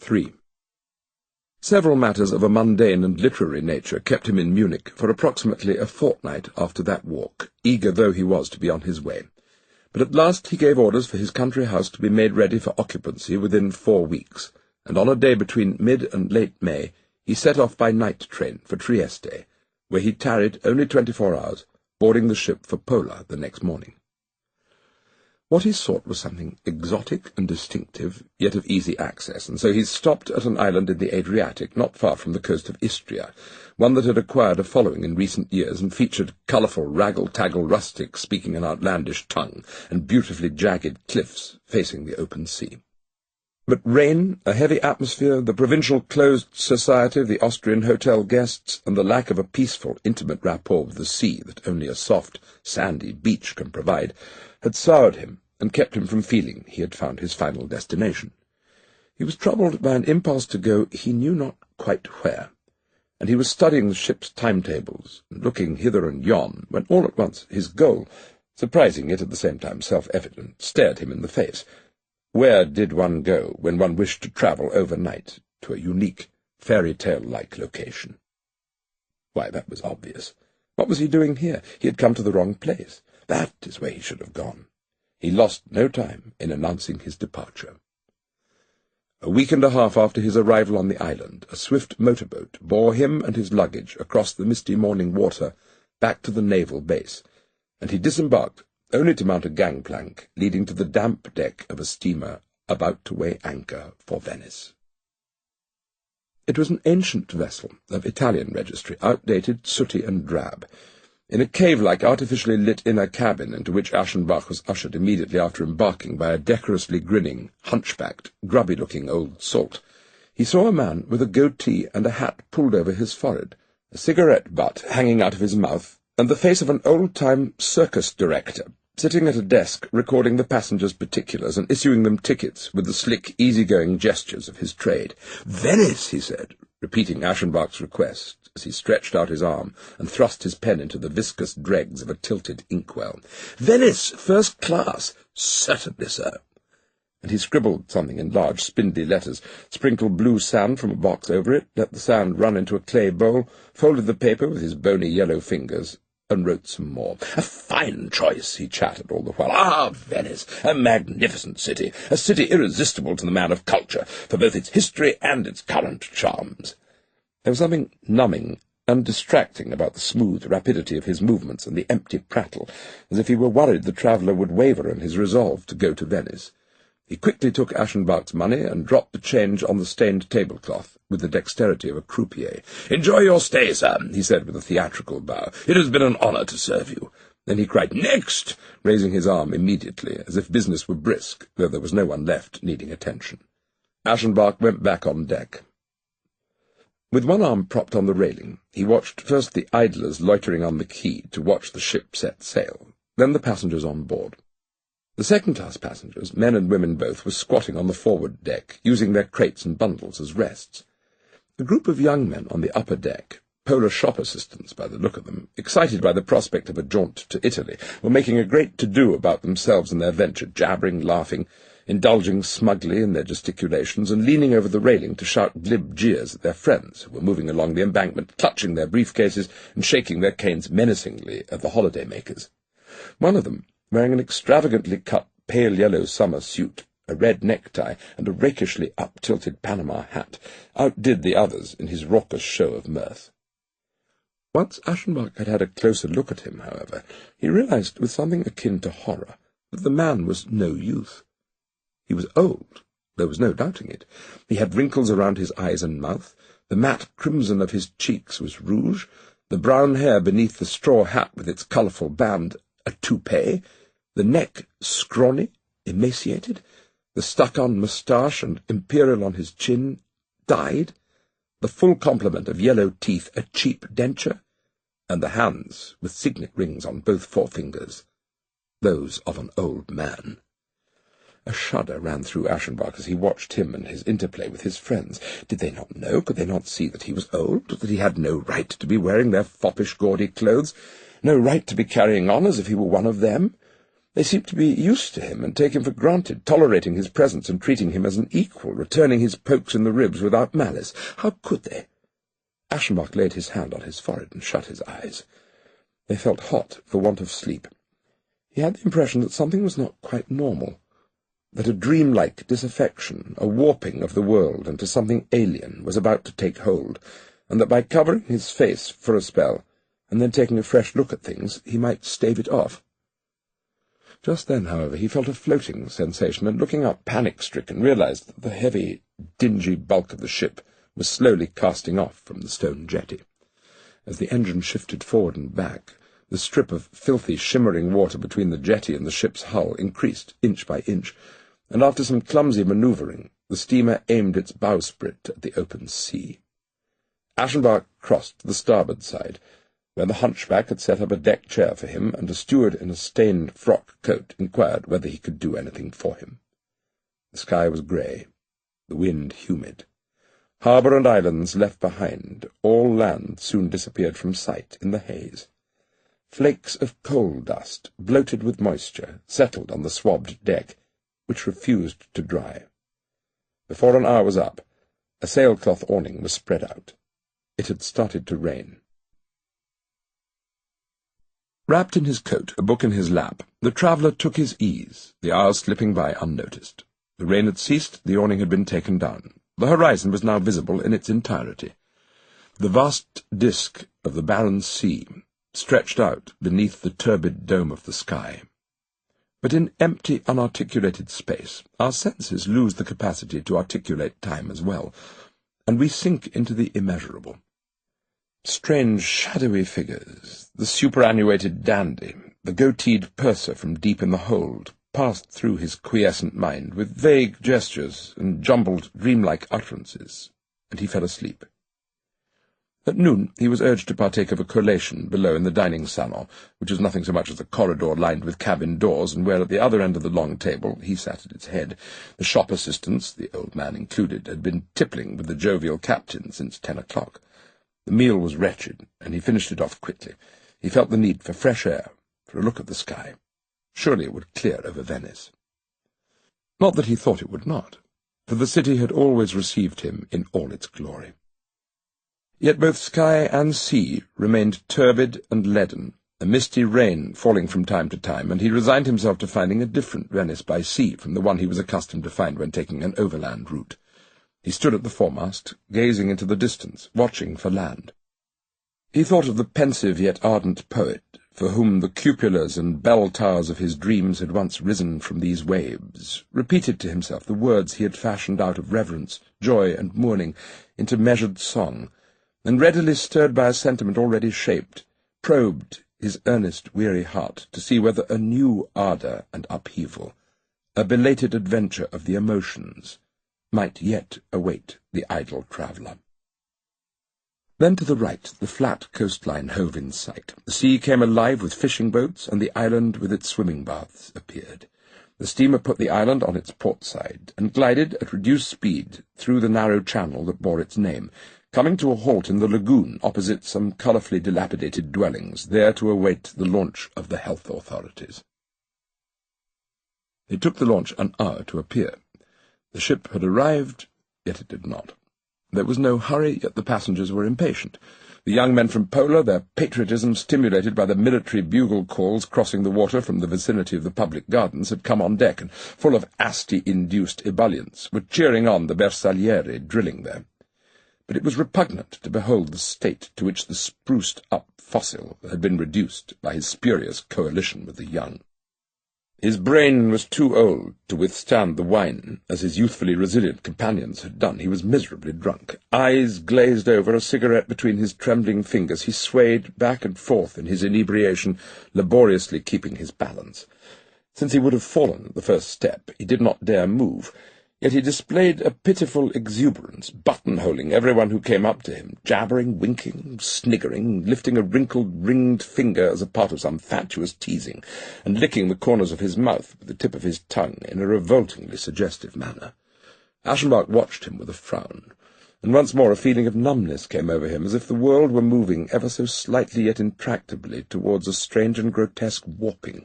3. Several matters of a mundane and literary nature kept him in Munich for approximately a fortnight after that walk, eager though he was to be on his way. But at last he gave orders for his country house to be made ready for occupancy within 4 weeks, and on a day between mid and late May he set off by night train for Trieste, where he tarried only 24 hours, boarding the ship for Pola the next morning. What he sought was something exotic and distinctive, yet of easy access, and so he stopped at an island in the Adriatic, not far from the coast of Istria, one that had acquired a following in recent years and featured colourful, raggle-taggle rustics speaking an outlandish tongue, and beautifully jagged cliffs facing the open sea. But rain, a heavy atmosphere, the provincial closed society of the Austrian hotel guests, and the lack of a peaceful, intimate rapport with the sea that only a soft, sandy beach can provide, had soured him and kept him from feeling he had found his final destination. He was troubled by an impulse to go he knew not quite where, and he was studying the ship's timetables and looking hither and yon, when all at once his goal, surprising yet at the same time self-evident, stared him in the face. Where did one go when one wished to travel overnight to a unique, fairy-tale-like location? Why, that was obvious. What was he doing here? He had come to the wrong place. That is where he should have gone. He lost no time in announcing his departure. A week and a half after his arrival on the island, a swift motorboat bore him and his luggage across the misty morning water back to the naval base, and he disembarked only to mount a gangplank leading to the damp deck of a steamer about to weigh anchor for Venice. It was an ancient vessel of Italian registry, outdated, sooty, and drab. In a cave-like, artificially lit inner cabin into which Aschenbach was ushered immediately after embarking by a decorously grinning, hunchbacked, grubby-looking old salt, he saw a man with a goatee and a hat pulled over his forehead, a cigarette butt hanging out of his mouth, and the face of an old-time circus director, sitting at a desk recording the passengers' particulars and issuing them tickets with the slick, easy-going gestures of his trade. "Venice," he said, repeating Aschenbach's request as he stretched out his arm and thrust his pen into the viscous dregs of a tilted inkwell. "Venice, first class." "Certainly, sir." And he scribbled something in large, spindly letters, sprinkled blue sand from a box over it, let the sand run into a clay bowl, folded the paper with his bony yellow fingers, and wrote some more. "A fine choice," he chattered all the while. "Ah, Venice, a magnificent city, a city irresistible to the man of culture, for both its history and its current charms." There was something numbing and distracting about the smooth rapidity of his movements and the empty prattle, as if he were worried the traveller would waver in his resolve to go to Venice. He quickly took Aschenbach's money and dropped the change on the stained tablecloth with the dexterity of a croupier. "Enjoy your stay, sir," he said with a theatrical bow. "It has been an honour to serve you." Then he cried, "Next!" raising his arm immediately, as if business were brisk, though there was no one left needing attention. Aschenbach went back on deck. With one arm propped on the railing, he watched first the idlers loitering on the quay to watch the ship set sail, then the passengers on board. The second-class passengers, men and women both, were squatting on the forward deck, using their crates and bundles as rests. A group of young men on the upper deck, polar shop assistants by the look of them, excited by the prospect of a jaunt to Italy, were making a great to-do about themselves and their venture, jabbering, laughing, indulging smugly in their gesticulations, and leaning over the railing to shout glib jeers at their friends, who were moving along the embankment, clutching their briefcases and shaking their canes menacingly at the holiday-makers. One of them, wearing an extravagantly cut pale yellow summer suit, a red necktie, and a rakishly up-tilted Panama hat, outdid the others in his raucous show of mirth. Once Aschenbach had had a closer look at him, however, he realized with something akin to horror that the man was no youth. He was old, there was no doubting it. He had wrinkles around his eyes and mouth, the matte crimson of his cheeks was rouge, the brown hair beneath the straw hat with its colourful band a toupee, the neck scrawny, emaciated, the stuck-on moustache and imperial on his chin dyed, the full complement of yellow teeth a cheap denture, and the hands with signet rings on both forefingers, those of an old man. A shudder ran through Aschenbach as he watched him and his interplay with his friends. Did they not know, could they not see that he was old, that he had no right to be wearing their foppish, gaudy clothes, no right to be carrying on as if he were one of them? They seemed to be used to him and take him for granted, tolerating his presence and treating him as an equal, returning his pokes in the ribs without malice. How could they? Aschenbach laid his hand on his forehead and shut his eyes. They felt hot for want of sleep. He had the impression that something was not quite normal, that a dreamlike disaffection, a warping of the world into something alien, was about to take hold, and that by covering his face for a spell, and then taking a fresh look at things, he might stave it off. Just then, however, he felt a floating sensation, and looking up panic-stricken, realized that the heavy, dingy bulk of the ship was slowly casting off from the stone jetty. As the engine shifted forward and back, the strip of filthy, shimmering water between the jetty and the ship's hull increased inch by inch, and after some clumsy manoeuvring, the steamer aimed its bowsprit at the open sea. Aschenbach crossed to the starboard side, where the hunchback had set up a deck chair for him, and a steward in a stained frock coat inquired whether he could do anything for him. The sky was grey, the wind humid. Harbour and islands left behind, all land soon disappeared from sight in the haze. Flakes of coal dust, bloated with moisture, settled on the swabbed deck, which refused to dry. Before an hour was up, a sailcloth awning was spread out. It had started to rain. Wrapped in his coat, a book in his lap, the traveller took his ease, the hours slipping by unnoticed. The rain had ceased, the awning had been taken down. The horizon was now visible in its entirety. The vast disk of the barren sea stretched out beneath the turbid dome of the sky. But in empty, unarticulated space, our senses lose the capacity to articulate time as well, and we sink into the immeasurable. Strange, shadowy figures, the superannuated dandy, the goateed purser from deep in the hold, passed through his quiescent mind with vague gestures and jumbled, dreamlike utterances, and he fell asleep. At noon he was urged to partake of a collation below in the dining salon, which was nothing so much as a corridor lined with cabin doors, and where at the other end of the long table he sat at its head. The shop assistants, the old man included, had been tippling with the jovial captain since 10 o'clock. The meal was wretched, and he finished it off quickly. He felt the need for fresh air, for a look at the sky. Surely it would clear over Venice. Not that he thought it would not, for the city had always received him in all its glory. Yet both sky and sea remained turbid and leaden, a misty rain falling from time to time, and he resigned himself to finding a different Venice by sea from the one he was accustomed to find when taking an overland route. He stood at the foremast, gazing into the distance, watching for land. He thought of the pensive yet ardent poet, for whom the cupolas and bell-towers of his dreams had once risen from these waves, repeated to himself the words he had fashioned out of reverence, joy, and mourning into measured song, and readily stirred by a sentiment already shaped, probed his earnest, weary heart to see whether a new ardour and upheaval, a belated adventure of the emotions, might yet await the idle traveller. Then to the right the flat coastline hove in sight. The sea came alive with fishing boats, and the island with its swimming baths appeared. The steamer put the island on its port side, and glided at reduced speed through the narrow channel that bore its name, coming to a halt in the lagoon opposite some colourfully dilapidated dwellings, there to await the launch of the health authorities. It took the launch an hour to appear. The ship had arrived, yet it did not. There was no hurry, yet the passengers were impatient. The young men from Pola, their patriotism stimulated by the military bugle calls crossing the water from the vicinity of the public gardens, had come on deck, and, full of Asti-induced ebullience, were cheering on the Bersaglieri drilling there. But it was repugnant to behold the state to which the spruced-up fossil had been reduced by his spurious coalition with the young. His brain was too old to withstand the wine, as his youthfully resilient companions had done. He was miserably drunk. Eyes glazed over, a cigarette between his trembling fingers, he swayed back and forth in his inebriation, laboriously keeping his balance. Since he would have fallen at the first step, he did not dare move. Yet he displayed a pitiful exuberance, buttonholing everyone who came up to him, jabbering, winking, sniggering, lifting a wrinkled, ringed finger as a part of some fatuous teasing, and licking the corners of his mouth with the tip of his tongue in a revoltingly suggestive manner. Aschenbach watched him with a frown, and once more a feeling of numbness came over him, as if the world were moving ever so slightly yet intractably towards a strange and grotesque warping.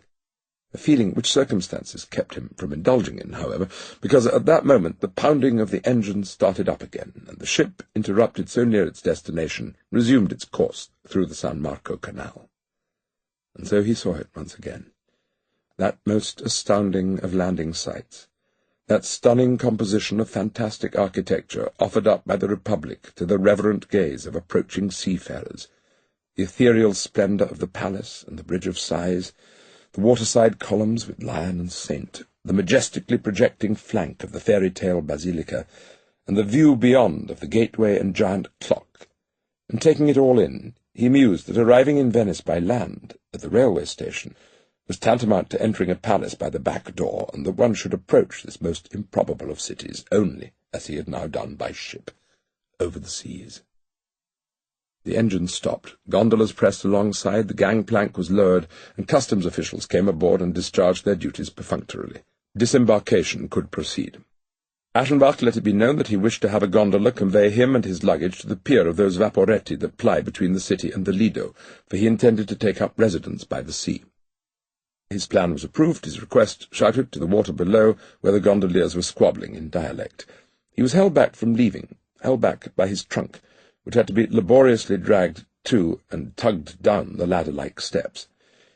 a feeling which circumstances kept him from indulging in, however, because at that moment the pounding of the engine started up again, and the ship, interrupted so near its destination, resumed its course through the San Marco Canal. And so he saw it once again, that most astounding of landing sites, that stunning composition of fantastic architecture offered up by the Republic to the reverent gaze of approaching seafarers, the ethereal splendour of the palace and the Bridge of Sighs, the waterside columns with lion and saint, the majestically projecting flank of the fairy-tale basilica, and the view beyond of the gateway and giant clock. And taking it all in, he mused that arriving in Venice by land, at the railway station, was tantamount to entering a palace by the back door, and that one should approach this most improbable of cities only, as he had now done, by ship, over the seas. The engine stopped, gondolas pressed alongside, the gangplank was lowered, and customs officials came aboard and discharged their duties perfunctorily. Disembarkation could proceed. Aschenbach let it be known that he wished to have a gondola convey him and his luggage to the pier of those vaporetti that ply between the city and the Lido, for he intended to take up residence by the sea. His plan was approved, his request shouted to the water below, where the gondoliers were squabbling in dialect. He was held back from leaving, held back by his trunk, which had to be laboriously dragged to and tugged down the ladder-like steps.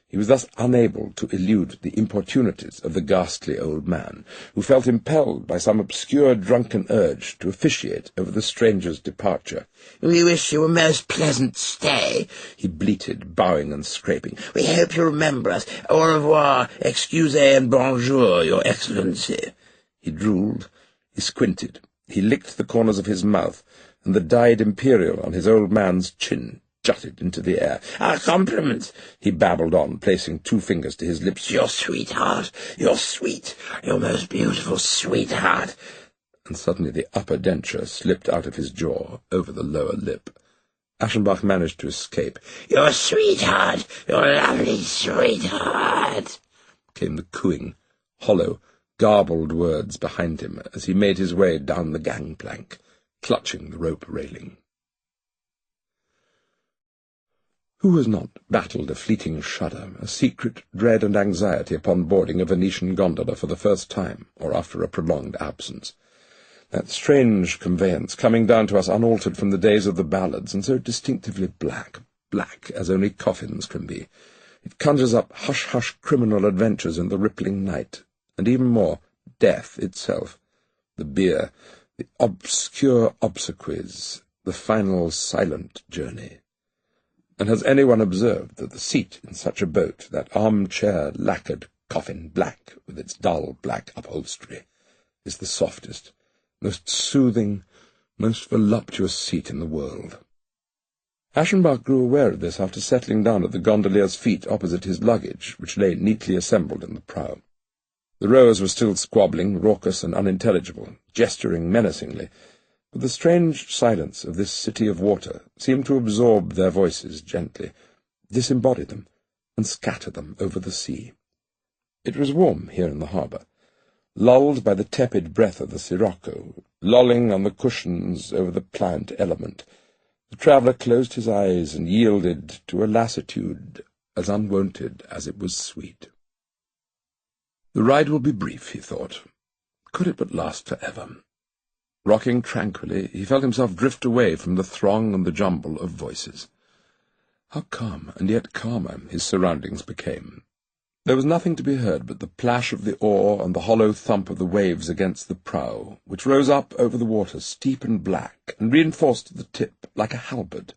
He was thus unable to elude the importunities of the ghastly old man, who felt impelled by some obscure drunken urge to officiate over the stranger's departure. "We wish you a most pleasant stay," he bleated, bowing and scraping. "We hope you remember us. Au revoir, excusez and bonjour, your Excellency." He drooled, he squinted, he licked the corners of his mouth, and the dyed imperial on his old man's chin jutted into the air. "Our compliments," he babbled on, placing 2 fingers to his lips. "Your sweetheart, your sweet, your most beautiful sweetheart." And suddenly the upper denture slipped out of his jaw over the lower lip. Aschenbach managed to escape. "Your sweetheart, your lovely sweetheart," came the cooing, hollow, garbled words behind him as he made his way down the gangplank, clutching the rope railing. Who has not battled a fleeting shudder, a secret dread and anxiety upon boarding a Venetian gondola for the first time, or after a prolonged absence? That strange conveyance, coming down to us unaltered from the days of the ballads, and so distinctively black, black as only coffins can be. It conjures up hush-hush criminal adventures in the rippling night, and even more, death itself, the bier, the obscure obsequies, the final silent journey. And has anyone observed that the seat in such a boat, that armchair lacquered coffin black with its dull black upholstery, is the softest, most soothing, most voluptuous seat in the world? Aschenbach grew aware of this after settling down at the gondolier's feet opposite his luggage, which lay neatly assembled in the prow. The rowers were still squabbling, raucous and unintelligible, gesturing menacingly, but the strange silence of this city of water seemed to absorb their voices gently, disembody them, and scatter them over the sea. It was warm here in the harbour, lulled by the tepid breath of the sirocco, lolling on the cushions over the pliant element. The traveller closed his eyes and yielded to a lassitude as unwonted as it was sweet. The ride will be brief, he thought. Could it but last for ever? Rocking tranquilly, he felt himself drift away from the throng and the jumble of voices. How calm, and yet calmer, his surroundings became. There was nothing to be heard but the plash of the oar and the hollow thump of the waves against the prow, which rose up over the water steep and black, and reinforced at the tip like a halberd,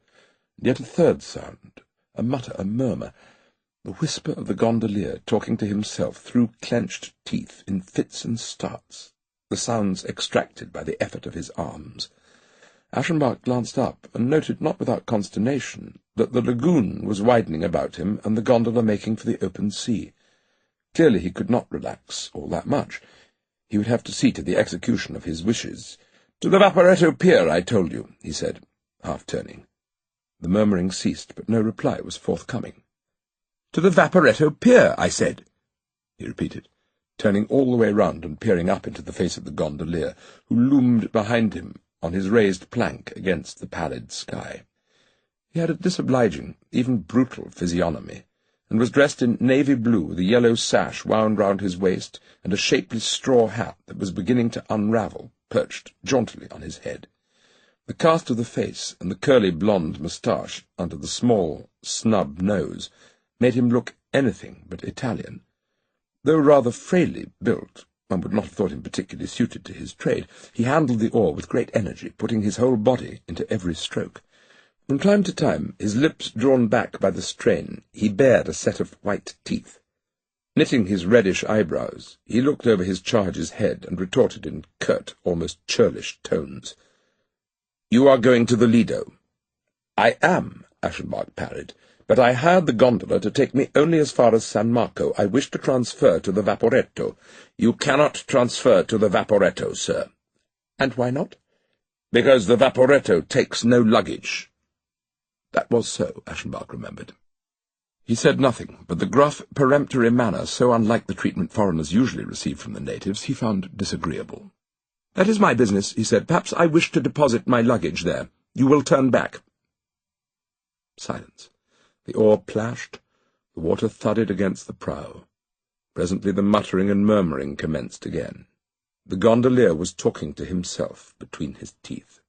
and yet a third sound, a mutter, a murmur, the whisper of the gondolier talking to himself through clenched teeth in fits and starts, the sounds extracted by the effort of his arms. Aschenbach glanced up, and noted not without consternation that the lagoon was widening about him and the gondola making for the open sea. Clearly he could not relax all that much. He would have to see to the execution of his wishes. "To the Vaporetto Pier, I told you," he said, half-turning. The murmuring ceased, but no reply was forthcoming. "To the Vaporetto Pier, I said," he repeated, turning all the way round and peering up into the face of the gondolier, who loomed behind him on his raised plank against the pallid sky. He had a disobliging, even brutal physiognomy, and was dressed in navy blue with a yellow sash wound round his waist and a shapely straw hat that was beginning to unravel, perched jauntily on his head. The cast of the face and the curly blonde moustache under the small, snub nose made him look anything but Italian. Though rather frailly built, one would not have thought him particularly suited to his trade. He handled the oar with great energy, putting his whole body into every stroke. From time to time, his lips drawn back by the strain, he bared a set of white teeth. Knitting his reddish eyebrows, he looked over his charge's head and retorted in curt, almost churlish tones. "You are going to the Lido." "I am," Aschenbach parried, "but I hired the gondola to take me only as far as San Marco. I wish to transfer to the Vaporetto." "You cannot transfer to the Vaporetto, sir." "And why not?" "Because the Vaporetto takes no luggage." That was so, Aschenbach remembered. He said nothing, but the gruff, peremptory manner, so unlike the treatment foreigners usually receive from the natives, he found disagreeable. "That is my business," he said. "Perhaps I wish to deposit my luggage there. You will turn back." Silence. The oar plashed, the water thudded against the prow. Presently the muttering and murmuring commenced again. The gondolier was talking to himself between his teeth.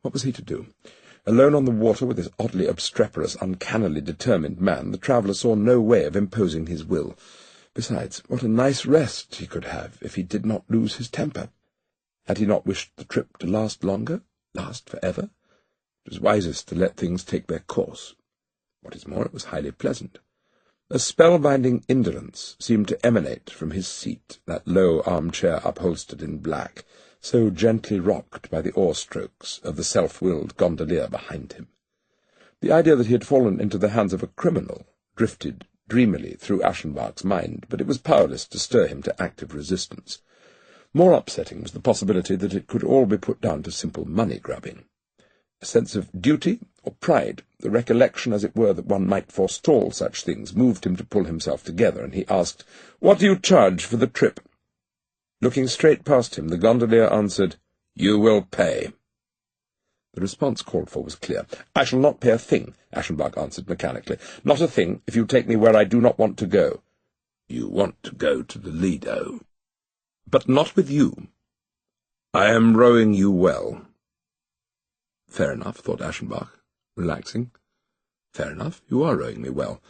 What was he to do? Alone on the water with this oddly obstreperous, uncannily determined man, the traveller saw no way of imposing his will. Besides, what a nice rest he could have if he did not lose his temper. Had he not wished the trip to last longer, last for ever? It was wisest to let things take their course. What is more, it was highly pleasant. A spellbinding indolence seemed to emanate from his seat, that low armchair upholstered in black, so gently rocked by the oar-strokes of the self-willed gondolier behind him. The idea that he had fallen into the hands of a criminal drifted dreamily through Aschenbach's mind, but it was powerless to stir him to active resistance. More upsetting was the possibility that it could all be put down to simple money-grubbing. A sense of duty or pride, the recollection, as it were, that one might forestall such things, moved him to pull himself together, and he asked, "What do you charge for the trip?" Looking straight past him, the gondolier answered, "You will pay." The response called for was clear. "I shall not pay a thing," Aschenbach answered mechanically. "Not a thing, if you take me where I do not want to go." "You want to go to the Lido." "But not with you." "I am rowing you well." Fair enough, thought Aschenbach, relaxing. Fair enough, you are rowing me well.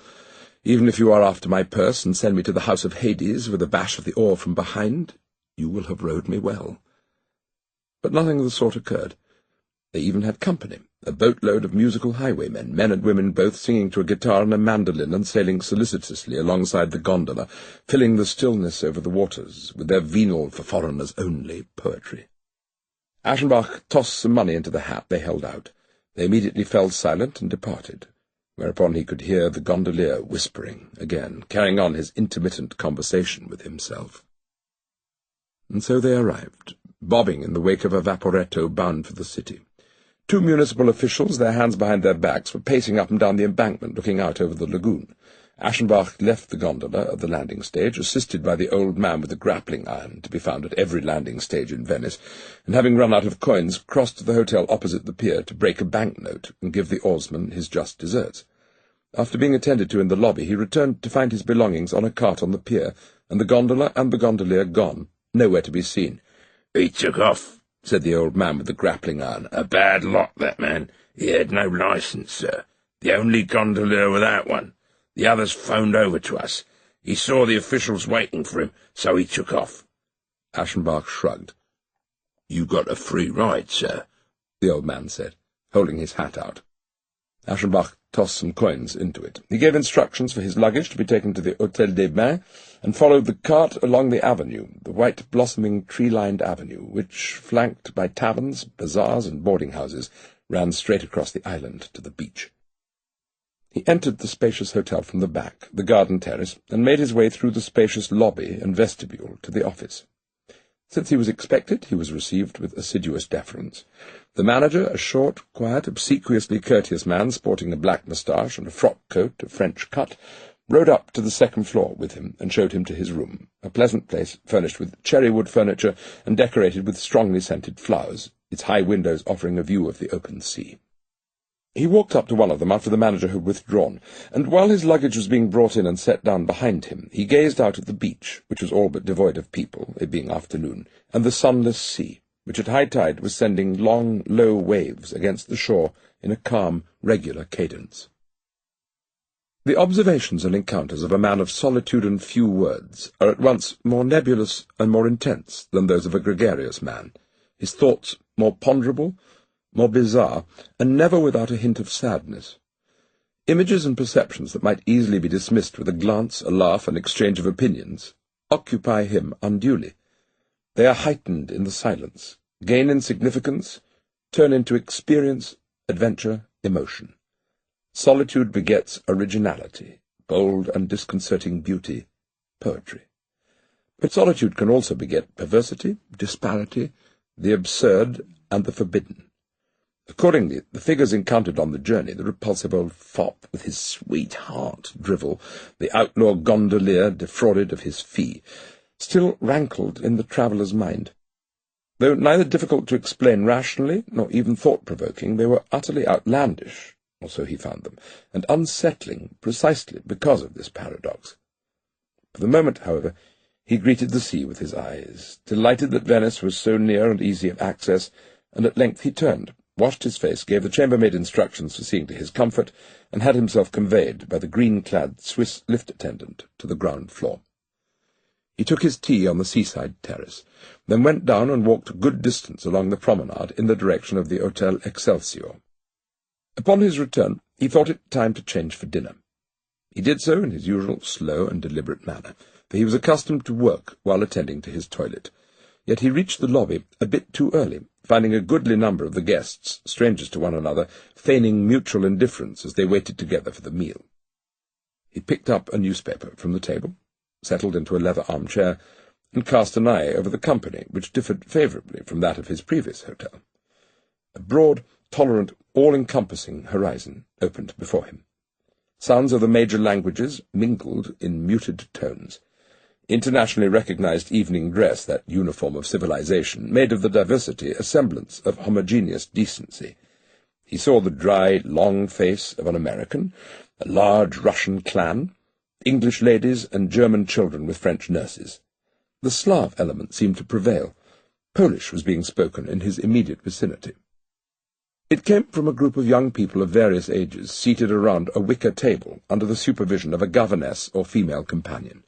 Even if you are after my purse and send me to the house of Hades with a bash of the oar from behind, you will have rowed me well. But nothing of the sort occurred. They even had company, a boatload of musical highwaymen, men and women both singing to a guitar and a mandolin and sailing solicitously alongside the gondola, filling the stillness over the waters with their venal, for foreigners only, poetry. Aschenbach tossed some money into the hat they held out. They immediately fell silent and departed, whereupon he could hear the gondolier whispering again, carrying on his intermittent conversation with himself. And so they arrived, bobbing in the wake of a vaporetto bound for the city. Two municipal officials, their hands behind their backs, were pacing up and down the embankment, looking out over the lagoon. Aschenbach left the gondola at the landing stage, assisted by the old man with the grappling iron, to be found at every landing stage in Venice, and having run out of coins, crossed to the hotel opposite the pier to break a banknote and give the oarsman his just deserts. After being attended to in the lobby, he returned to find his belongings on a cart on the pier, and the gondola and the gondolier gone, nowhere to be seen. "He took off," said the old man with the grappling iron. "A bad lot, that man. He had no licence, sir. The only gondolier without one. The others phoned over to us. He saw the officials waiting for him, so he took off." Aschenbach shrugged. "You got a free ride, sir," the old man said, holding his hat out. Aschenbach tossed some coins into it. He gave instructions for his luggage to be taken to the Hôtel des Bains, and followed the cart along the avenue, the white, blossoming, tree-lined avenue, which, flanked by taverns, bazaars, and boarding-houses, ran straight across the island to the beach. He entered the spacious hotel from the back, the garden terrace, and made his way through the spacious lobby and vestibule to the office. Since he was expected, he was received with assiduous deference. The manager, a short, quiet, obsequiously courteous man, sporting a black moustache and a frock-coat of French cut, rode up to the second floor with him and showed him to his room, a pleasant place furnished with cherry-wood furniture and decorated with strongly scented flowers, its high windows offering a view of the open sea. He walked up to one of them after the manager had withdrawn, and while his luggage was being brought in and set down behind him, he gazed out at the beach, which was all but devoid of people, it being afternoon, and the sunless sea, which at high tide was sending long, low waves against the shore in a calm, regular cadence. The observations and encounters of a man of solitude and few words are at once more nebulous and more intense than those of a gregarious man, his thoughts more ponderable, more bizarre, and never without a hint of sadness. Images and perceptions that might easily be dismissed with a glance, a laugh, an exchange of opinions, occupy him unduly. They are heightened in the silence, gain in significance, turn into experience, adventure, emotion. Solitude begets originality, bold and disconcerting beauty, poetry. But solitude can also beget perversity, disparity, the absurd, and the forbidden. Accordingly, the figures encountered on the journey, the repulsive old fop with his sweetheart drivel, the outlaw gondolier defrauded of his fee, still rankled in the traveller's mind. Though neither difficult to explain rationally, nor even thought-provoking, they were utterly outlandish, or so he found them, and unsettling precisely because of this paradox. For the moment, however, he greeted the sea with his eyes, delighted that Venice was so near and easy of access, and at length he turned, washed his face, gave the chambermaid instructions for seeing to his comfort, and had himself conveyed by the green-clad Swiss lift attendant to the ground floor. He took his tea on the seaside terrace, then went down and walked a good distance along the promenade in the direction of the Hotel Excelsior. Upon his return, he thought it time to change for dinner. He did so in his usual slow and deliberate manner, for he was accustomed to work while attending to his toilet. Yet he reached the lobby a bit too early, finding a goodly number of the guests, strangers to one another, feigning mutual indifference as they waited together for the meal. He picked up a newspaper from the table, settled into a leather armchair, and cast an eye over the company, which differed favourably from that of his previous hotel. A broad, tolerant, all-encompassing horizon opened before him. Sounds of the major languages mingled in muted tones. Internationally recognized evening dress, that uniform of civilization, made of the diversity a semblance of homogeneous decency. He saw the dry, long face of an American, a large Russian clan, English ladies and German children with French nurses. The Slav element seemed to prevail. Polish was being spoken in his immediate vicinity. It came from a group of young people of various ages seated around a wicker table under the supervision of a governess or female companion.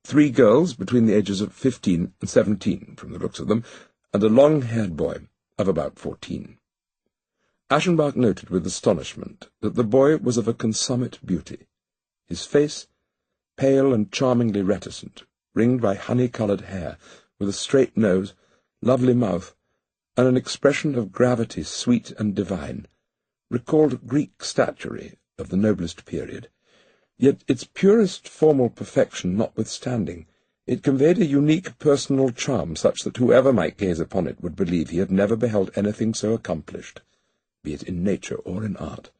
3 girls between the ages of 15 and 17, from the looks of them, and a long-haired boy of about 14. Aschenbach noted with astonishment that the boy was of a consummate beauty. His face, pale and charmingly reticent, ringed by honey-coloured hair, with a straight nose, lovely mouth, and an expression of gravity sweet and divine, recalled Greek statuary of the noblest period. Yet its purest formal perfection notwithstanding, it conveyed a unique personal charm such that whoever might gaze upon it would believe he had never beheld anything so accomplished, be it in nature or in art.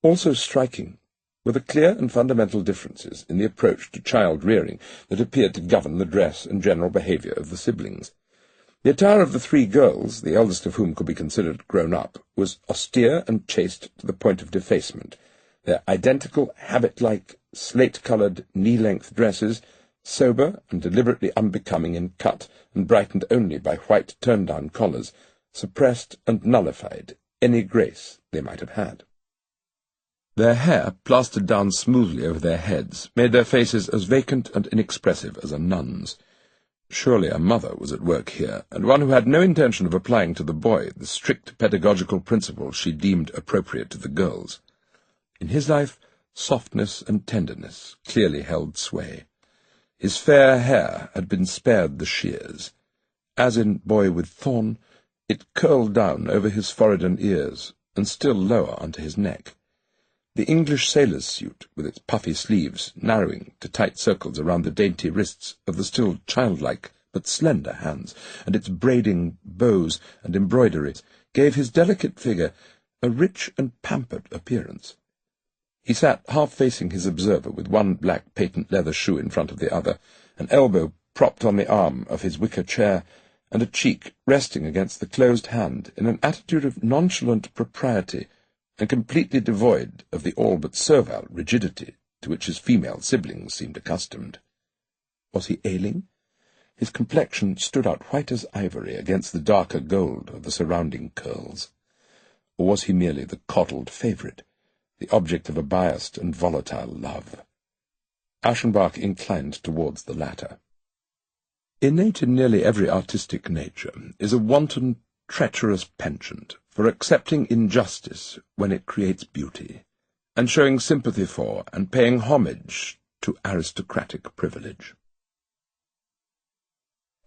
Also striking were the clear and fundamental differences in the approach to child-rearing that appeared to govern the dress and general behaviour of the siblings. The attire of the 3 girls, the eldest of whom could be considered grown up, was austere and chaste to the point of defacement. Their identical, habit-like, slate-coloured, knee-length dresses, sober and deliberately unbecoming in cut and brightened only by white turn-down collars, suppressed and nullified any grace they might have had. Their hair, plastered down smoothly over their heads, made their faces as vacant and inexpressive as a nun's. Surely a mother was at work here, and one who had no intention of applying to the boy the strict pedagogical principles she deemed appropriate to the girls. In his life, softness and tenderness clearly held sway. His fair hair had been spared the shears. As in Boy with Thorn, it curled down over his forehead and ears, and still lower onto his neck. The English sailor's suit, with its puffy sleeves narrowing to tight circles around the dainty wrists of the still childlike but slender hands, and its braiding bows and embroideries, gave his delicate figure a rich and pampered appearance. He sat half-facing his observer, with one black patent leather shoe in front of the other, an elbow propped on the arm of his wicker chair, and a cheek resting against the closed hand in an attitude of nonchalant propriety and completely devoid of the all but servile rigidity to which his female siblings seemed accustomed. Was he ailing? His complexion stood out white as ivory against the darker gold of the surrounding curls. Or was he merely the coddled favourite, the object of a biased and volatile love? Aschenbach inclined towards the latter. Innate in nearly every artistic nature is a wanton, treacherous penchant for accepting injustice when it creates beauty, and showing sympathy for and paying homage to aristocratic privilege.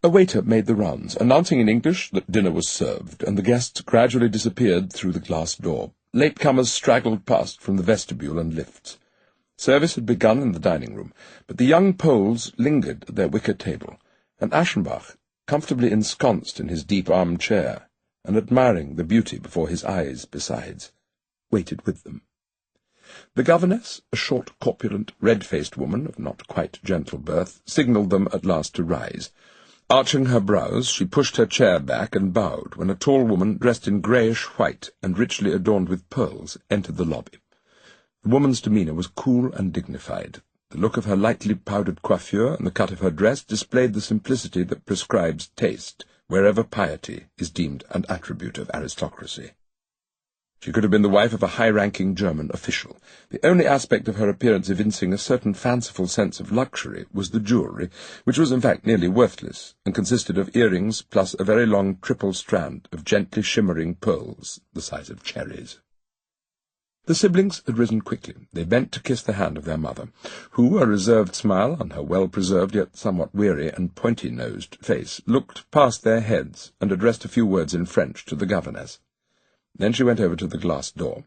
A waiter made the rounds, announcing in English that dinner was served, and the guests gradually disappeared through the glass door. Latecomers straggled past from the vestibule and lifts. Service had begun in the dining-room, but the young Poles lingered at their wicker table, and Aschenbach, comfortably ensconced in his deep arm-chair, and admiring the beauty before his eyes besides, waited with them. The governess, a short, corpulent, red-faced woman of not quite gentle birth, signalled them at last to rise. Arching her brows, she pushed her chair back and bowed when a tall woman, dressed in greyish-white and richly adorned with pearls, entered the lobby. The woman's demeanour was cool and dignified. The look of her lightly powdered coiffure and the cut of her dress displayed the simplicity that prescribes taste, wherever piety is deemed an attribute of aristocracy. She could have been the wife of a high-ranking German official. The only aspect of her appearance evincing a certain fanciful sense of luxury was the jewellery, which was in fact nearly worthless, and consisted of earrings plus a very long triple strand of gently shimmering pearls the size of cherries. The siblings had risen quickly. They bent to kiss the hand of their mother, who, a reserved smile on her well-preserved yet somewhat weary and pointy-nosed face, looked past their heads and addressed a few words in French to the governess. Then she went over to the glass door.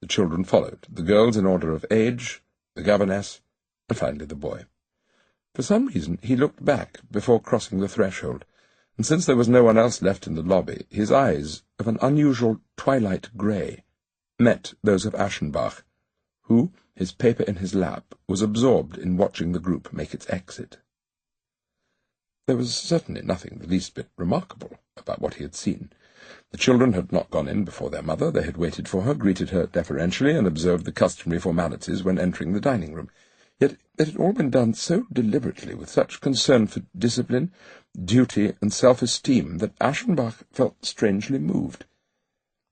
The children followed, the girls in order of age, the governess, and finally the boy. For some reason he looked back before crossing the threshold, and since there was no one else left in the lobby, his eyes, of an unusual twilight grey, met those of Aschenbach, who, his paper in his lap, was absorbed in watching the group make its exit. There was certainly nothing the least bit remarkable about what he had seen. The children had not gone in before their mother. They had waited for her, greeted her deferentially, and observed the customary formalities when entering the dining-room. Yet it had all been done so deliberately, with such concern for discipline, duty, and self-esteem, that Aschenbach felt strangely moved.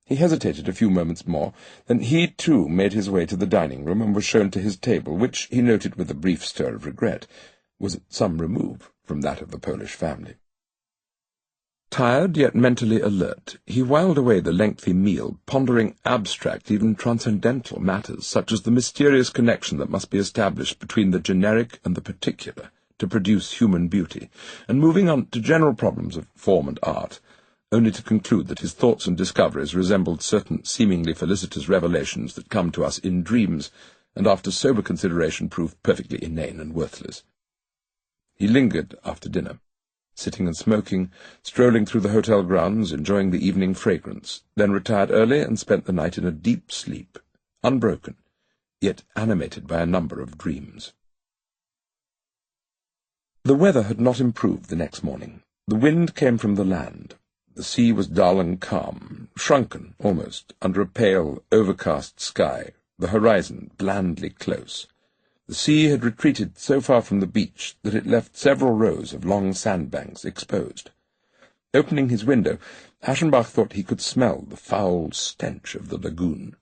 He hesitated a few moments more, then he, too, made his way to the dining-room and was shown to his table, which, he noted with a brief stir of regret, was at some remove from that of the Polish family. Tired, yet mentally alert, he whiled away the lengthy meal, pondering abstract, even transcendental matters, such as the mysterious connection that must be established between the generic and the particular to produce human beauty, and moving on to general problems of form and art, only to conclude that his thoughts and discoveries resembled certain seemingly felicitous revelations that come to us in dreams, and after sober consideration prove perfectly inane and worthless. He lingered after dinner, sitting and smoking, strolling through the hotel grounds, enjoying the evening fragrance, then retired early and spent the night in a deep sleep, unbroken, yet animated by a number of dreams. The weather had not improved the next morning. The wind came from the land. The sea was dull and calm, shrunken, almost, under a pale, overcast sky, the horizon blandly close. The sea had retreated so far from the beach that it left several rows of long sandbanks exposed. Opening his window, Aschenbach thought he could smell the foul stench of the lagoon.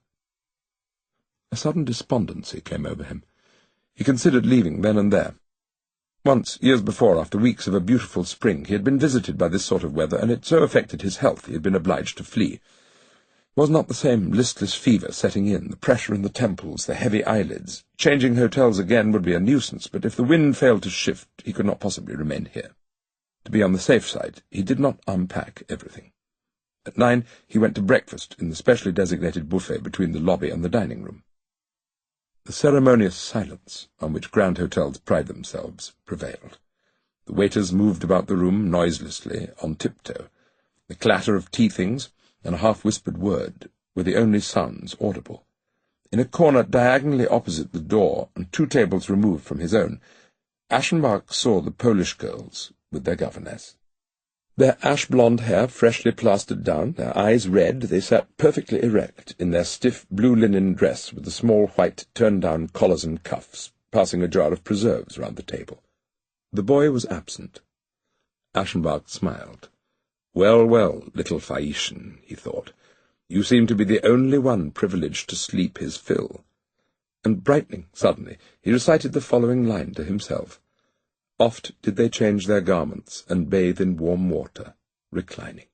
A sudden despondency came over him. He considered leaving then and there. Once, years before, after weeks of a beautiful spring, he had been visited by this sort of weather, and it so affected his health he had been obliged to flee. Was not the same listless fever setting in, the pressure in the temples, the heavy eyelids? Changing hotels again would be a nuisance, but if the wind failed to shift, he could not possibly remain here. To be on the safe side, he did not unpack everything. At 9, he went to breakfast in the specially designated buffet between the lobby and the dining-room. The ceremonious silence on which grand hotels pride themselves prevailed. The waiters moved about the room noiselessly, on tiptoe. The clatter of tea-things and a half-whispered word were the only sounds audible. In a corner diagonally opposite the door, and 2 tables removed from his own, Aschenbach saw the Polish girls with their governess. Their ash-blonde hair freshly plastered down, their eyes red, they sat perfectly erect in their stiff blue linen dress with the small white turned-down collars and cuffs, passing a jar of preserves round the table. The boy was absent. Aschenbach smiled. "Well, well, little Phaetian," he thought, "you seem to be the only one privileged to sleep his fill." And brightening suddenly, he recited the following line to himself. Oft did they change their garments and bathe in warm water, reclining.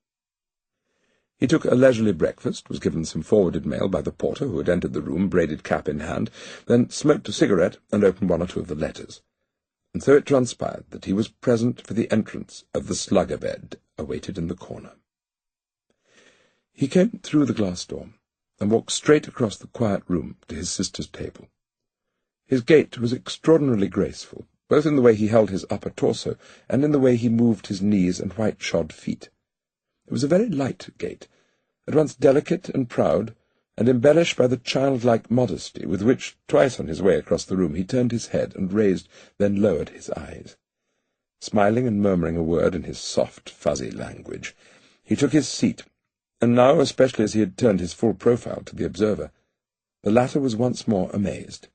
He took a leisurely breakfast, was given some forwarded mail by the porter who had entered the room, braided cap in hand, then smoked a cigarette and opened one or two of the letters. And so it transpired that he was present for the entrance of the slugger bed awaited in the corner. He came through the glass door and walked straight across the quiet room to his sister's table. His gait was extraordinarily graceful, both in the way he held his upper torso and in the way he moved his knees and white-shod feet. It was a very light gait, at once delicate and proud, and embellished by the childlike modesty with which, twice on his way across the room, he turned his head and raised, then lowered his eyes. Smiling and murmuring a word in his soft, fuzzy language, he took his seat, and now, especially as he had turned his full profile to the observer, the latter was once more amazed,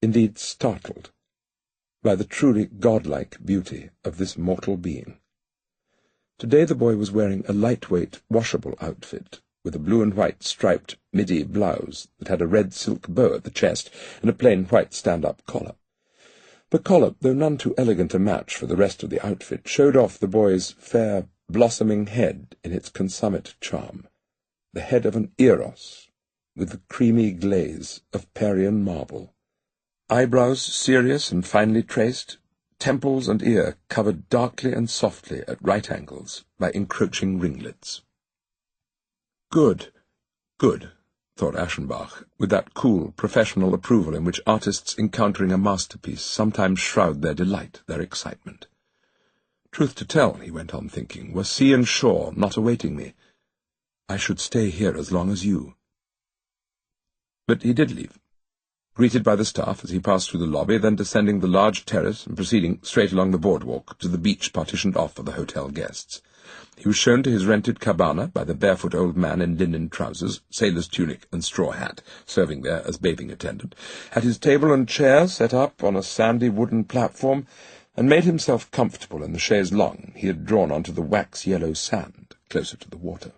indeed startled, by the truly godlike beauty of this mortal being. Today the boy was wearing a lightweight, washable outfit, with a blue and white striped midi blouse that had a red silk bow at the chest and a plain white stand-up collar. The collar, though none too elegant a match for the rest of the outfit, showed off the boy's fair, blossoming head in its consummate charm, the head of an Eros, with the creamy glaze of Parian marble. Eyebrows serious and finely traced, temples and ear covered darkly and softly at right angles by encroaching ringlets. Good, good, thought Aschenbach, with that cool, professional approval in which artists encountering a masterpiece sometimes shroud their delight, their excitement. Truth to tell, he went on thinking, were sea and shore not awaiting me, I should stay here as long as you. But he did leave, greeted by the staff as he passed through the lobby, then descending the large terrace and proceeding straight along the boardwalk to the beach partitioned off for the hotel guests. He was shown to his rented cabana by the barefoot old man in linen trousers, sailor's tunic and straw hat, serving there as bathing attendant, had his table and chair set up on a sandy wooden platform, and made himself comfortable in the chaise longue he had drawn onto the wax-yellow sand closer to the water.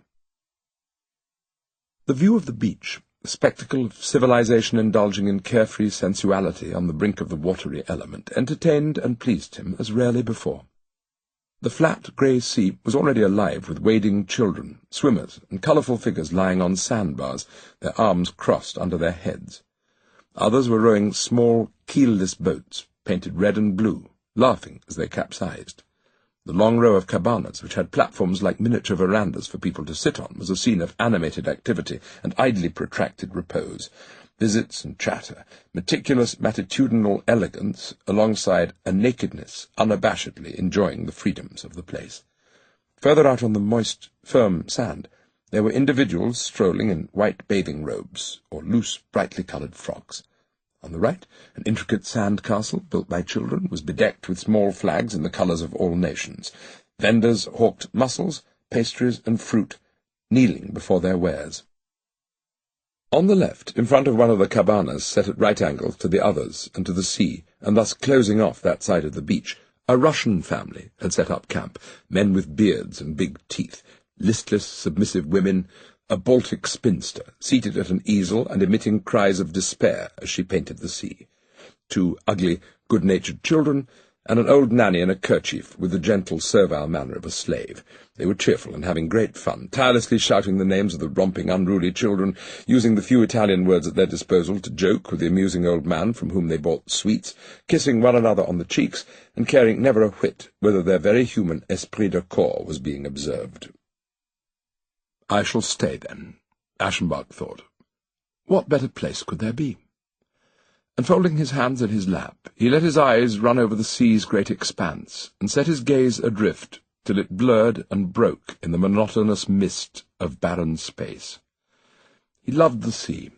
The view of the beach, the spectacle of civilization indulging in carefree sensuality on the brink of the watery element, entertained and pleased him as rarely before. The flat grey sea was already alive with wading children, swimmers, and colourful figures lying on sandbars, their arms crossed under their heads. Others were rowing small, keelless boats, painted red and blue, laughing as they capsized. The long row of cabanas, which had platforms like miniature verandas for people to sit on, was a scene of animated activity and idly protracted repose, visits and chatter, meticulous matitudinal elegance alongside a nakedness unabashedly enjoying the freedoms of the place. Further out on the moist, firm sand, there were individuals strolling in white bathing robes or loose, brightly coloured frocks. On the right, an intricate sand castle, built by children, was bedecked with small flags in the colours of all nations. Vendors hawked mussels, pastries, and fruit, kneeling before their wares. On the left, in front of one of the cabanas set at right angles to the others and to the sea, and thus closing off that side of the beach, a Russian family had set up camp, men with beards and big teeth, listless, submissive women, a Baltic spinster, seated at an easel and emitting cries of despair as she painted the sea, 2 ugly, good-natured children, and an old nanny in a kerchief with the gentle, servile manner of a slave. They were cheerful and having great fun, tirelessly shouting the names of the romping, unruly children, using the few Italian words at their disposal to joke with the amusing old man from whom they bought sweets, kissing one another on the cheeks, and caring never a whit whether their very human esprit de corps was being observed. I shall stay, then, Aschenbach thought. What better place could there be? And folding his hands in his lap, he let his eyes run over the sea's great expanse, and set his gaze adrift till it blurred and broke in the monotonous mist of barren space. He loved the sea,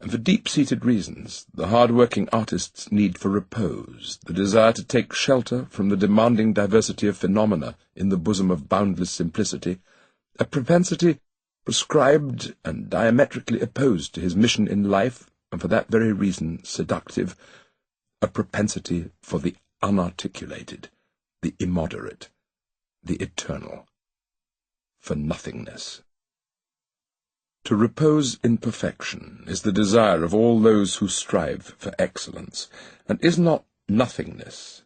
And for deep-seated reasons, the hard-working artist's need for repose, the desire to take shelter from the demanding diversity of phenomena in the bosom of boundless simplicity, a propensity prescribed and diametrically opposed to his mission in life, and for that very reason seductive, a propensity for the unarticulated, the immoderate, the eternal, for nothingness. To repose in perfection is the desire of all those who strive for excellence, and is not nothingness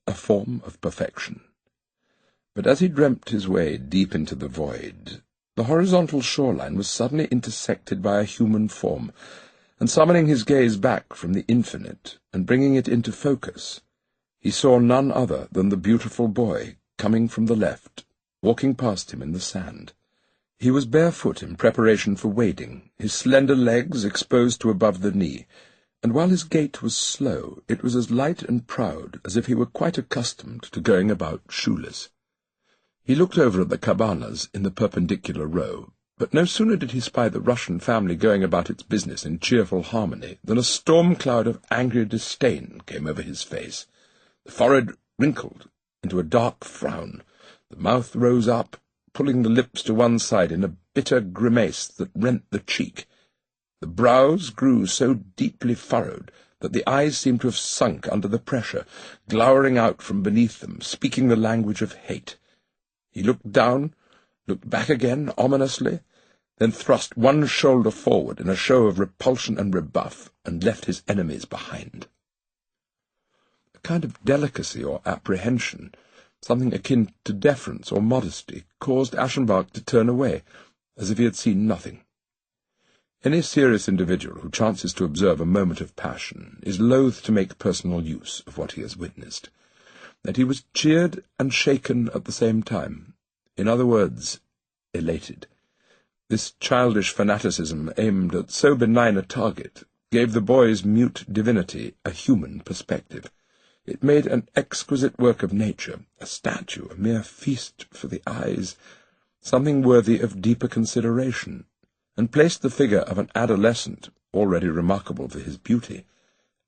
a form of perfection? But as he dreamt his way deep into the void, the horizontal shoreline was suddenly intersected by a human form, and summoning his gaze back from the infinite and bringing it into focus, he saw none other than the beautiful boy coming from the left, walking past him in the sand. He was barefoot in preparation for wading, his slender legs exposed to above the knee, and while his gait was slow, it was as light and proud as if he were quite accustomed to going about shoeless. He looked over at the cabanas in the perpendicular row, but no sooner did he spy the Russian family going about its business in cheerful harmony than a storm cloud of angry disdain came over his face. The forehead wrinkled into a dark frown, the mouth rose up, pulling the lips to one side in a bitter grimace that rent the cheek. The brows grew so deeply furrowed that the eyes seemed to have sunk under the pressure, glowering out from beneath them, speaking the language of hate. He looked down, looked back again, ominously, then thrust one shoulder forward in a show of repulsion and rebuff, and left his enemies behind. A kind of delicacy or apprehension, something akin to deference or modesty, caused Aschenbach to turn away, as if he had seen nothing. Any serious individual who chances to observe a moment of passion is loath to make personal use of what he has witnessed. That he was cheered and shaken at the same time, in other words, elated. This childish fanaticism aimed at so benign a target gave the boy's mute divinity a human perspective. It made an exquisite work of nature, a statue, a mere feast for the eyes, something worthy of deeper consideration, and placed the figure of an adolescent, already remarkable for his beauty,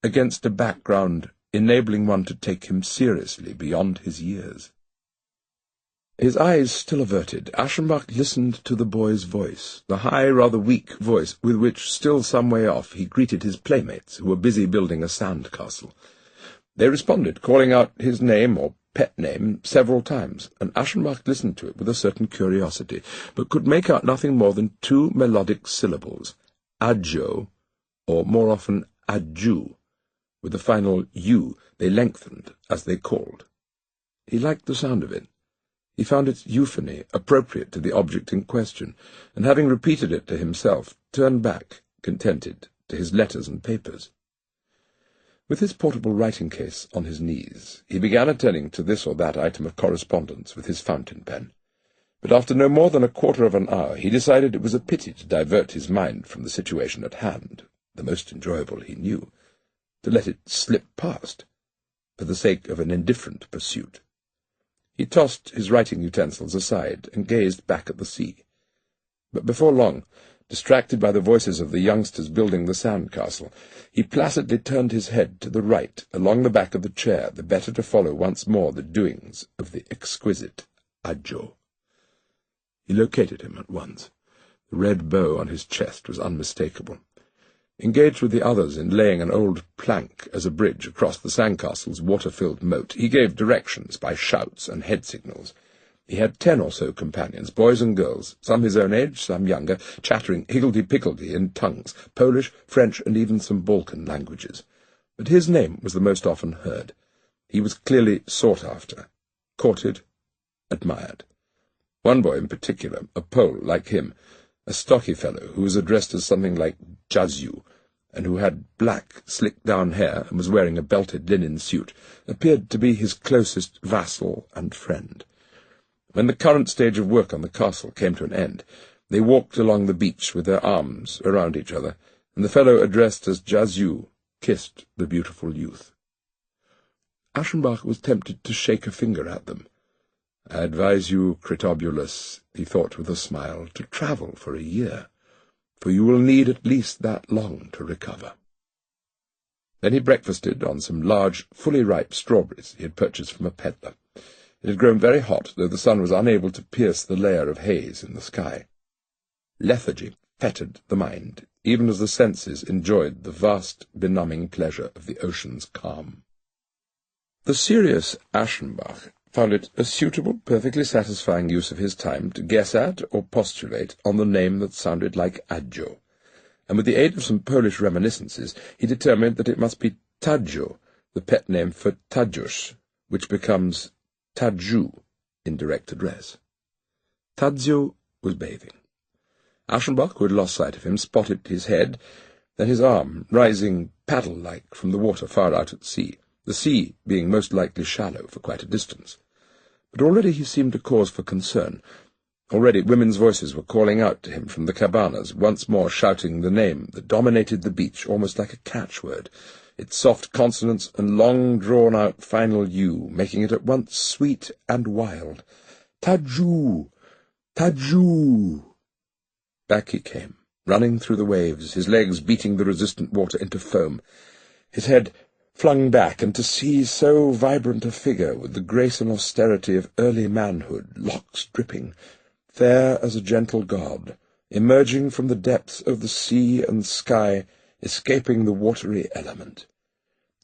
against a background enabling one to take him seriously beyond his years. His eyes still averted, Aschenbach listened to the boy's voice, the high, rather weak voice with which, still some way off, he greeted his playmates, who were busy building a sand castle. They responded, calling out his name or pet name several times, and Aschenbach listened to it with a certain curiosity, but could make out nothing more than two melodic syllables, adjo, or more often adju. With the final u they lengthened as they called. He liked the sound of it. He found its euphony appropriate to the object in question, and having repeated it to himself, turned back, contented, to his letters and papers. With his portable writing-case on his knees, he began attending to this or that item of correspondence with his fountain pen. But after no more than a quarter of an hour, he decided it was a pity to divert his mind from the situation at hand, the most enjoyable he knew, to let it slip past, for the sake of an indifferent pursuit. He tossed his writing utensils aside and gazed back at the sea. But before long, distracted by the voices of the youngsters building the sand castle, he placidly turned his head to the right along the back of the chair, the better to follow once more the doings of the exquisite Adjo. He located him at once. The red bow on his chest was unmistakable. Engaged with the others in laying an old plank as a bridge across the sandcastle's water-filled moat, he gave directions by shouts and head signals. He had 10 or so companions, boys and girls, some his own age, some younger, chattering higgledy-piggledy in tongues, Polish, French, and even some Balkan languages. But his name was the most often heard. He was clearly sought after, courted, admired. One boy in particular, a Pole like him, a stocky fellow who was addressed as something like Jaziu, and who had black, slicked-down hair and was wearing a belted linen suit, appeared to be his closest vassal and friend. When the current stage of work on the castle came to an end, they walked along the beach with their arms around each other, and the fellow addressed as Jaziu kissed the beautiful youth. Aschenbach was tempted to shake a finger at them. "I advise you, Critobulus," he thought with a smile, "to travel for a year. for you will need at least that long to recover. Then he breakfasted on some large, fully ripe strawberries he had purchased from a peddler. It had grown very hot, though the sun was unable to pierce the layer of haze in the sky. Lethargy fettered the mind, even as the senses enjoyed the vast, benumbing pleasure of the ocean's calm. The serious Aschenbach found it a suitable, perfectly satisfying use of his time to guess at or postulate on the name that sounded like Adjo, and with the aid of some Polish reminiscences he determined that it must be Tadjo, the pet name for Tadziusz, which becomes Tadju in direct address. Tadzio was bathing. Aschenbach, who had lost sight of him, spotted his head, then his arm, rising paddle-like from the water far out at sea, the sea being most likely shallow for quite a distance. But already he seemed a cause for concern. Already women's voices were calling out to him from the cabanas, once more shouting the name that dominated the beach almost like a catchword, its soft consonants and long-drawn-out final U, making it at once sweet and wild. Tadju! Tadju! Back he came, running through the waves, his legs beating the resistant water into foam, his head flung back, and to see so vibrant a figure, with the grace and austerity of early manhood, locks dripping, fair as a gentle god, emerging from the depths of the sea and sky, escaping the watery element.